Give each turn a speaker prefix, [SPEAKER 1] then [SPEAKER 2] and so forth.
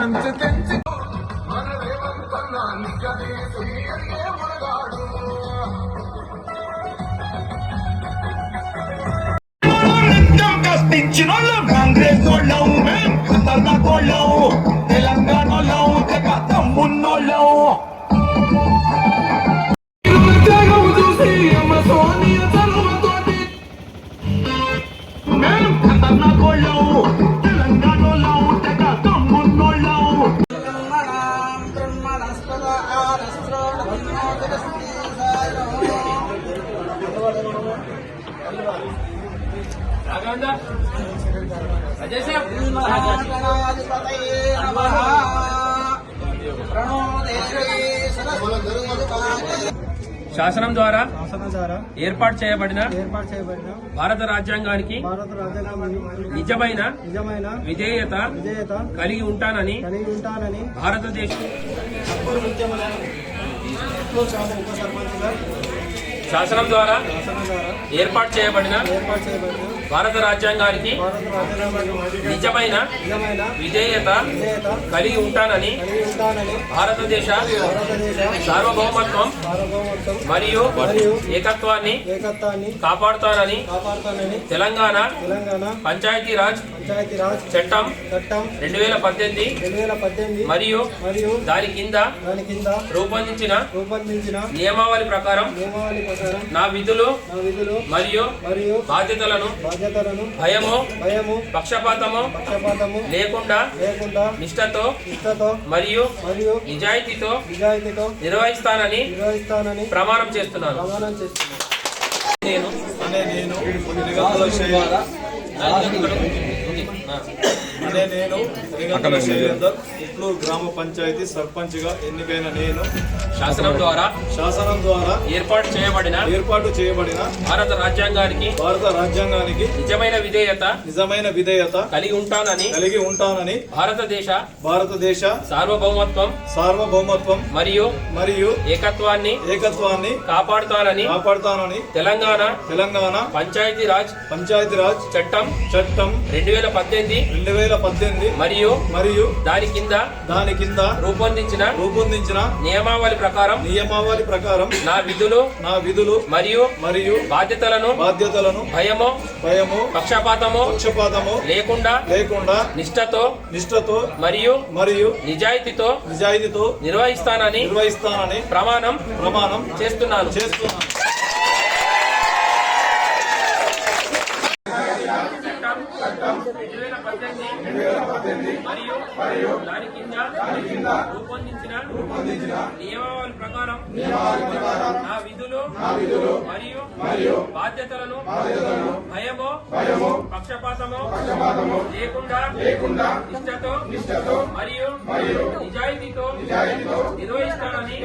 [SPEAKER 1] కంచి తెంచి కాంగ్రెస్ తెలంగాణలో తమ్మున్నోళ్ళం చూసి అమ్మ సోనియా చదువుతోటి మేము ఖతర్నాకోళ్ళం తెలంగాణలో తమ్మున్నోళ్ళం.
[SPEAKER 2] శాసనం ద్వారా ఏర్పాటు చేయబడిన భారత రాజ్యాంగానికి నిజమైన విధేయత కలిగి ఉంటానని భారతదేశం శాసనం ద్వారా ఏర్పాటు చేయబడిన భారత రాజ్యాంగానికి నిజమైన విధేయత కలిగి ఉంటానని భారతదేశ సార్వభౌమత్వం మరియు ఏకత్వాన్ని కాపాడుతానని తెలంగాణ పంచాయతీరాజ్ చట్టం 2018 మరియు దాని కింద రూపొందించిన నియమావళి ప్రకారం నా విధులు మరియు బాధ్యతలను భయము పక్షపాతము లేకుండా నిష్ఠతో మరియు నిజాయితీతో నిర్వహిస్తానని ప్రమాణం చేస్తున్నాను. నేను
[SPEAKER 3] ఉట్లూరు గ్రామ పంచాయతీ సర్పంచ్ గా ఎన్నికైన నేను
[SPEAKER 2] శాసనం ద్వారా ఏర్పాటు చేయబడిన భారత రాజ్యాంగానికి నిజమైన విధేయత కలిగి ఉంటానని భారతదేశ సార్వభౌమత్వం మరియు ఏకత్వాన్ని కాపాడుతానని తెలంగాణ పంచాయతీరాజ్ చట్టం 2018 మరియు దాని కింద రూపొందించిన నియమావళి ప్రకారం నా విధులు మరియు బాధ్యతలను భయము పక్షపాతము లేకుండా నిష్ఠతో మరియు నిజాయితీతో నిర్వహిస్తానని ప్రమాణం చేస్తున్నాను. మరియు దాని కింద రూపొందించిన నియమావళి ప్రకారం నా విధులు మరియు బాధ్యతలను భయము పక్షపాతము లేకుండా నిష్ఠతో మరియు నిజాయితీతో నిర్వహిస్తానని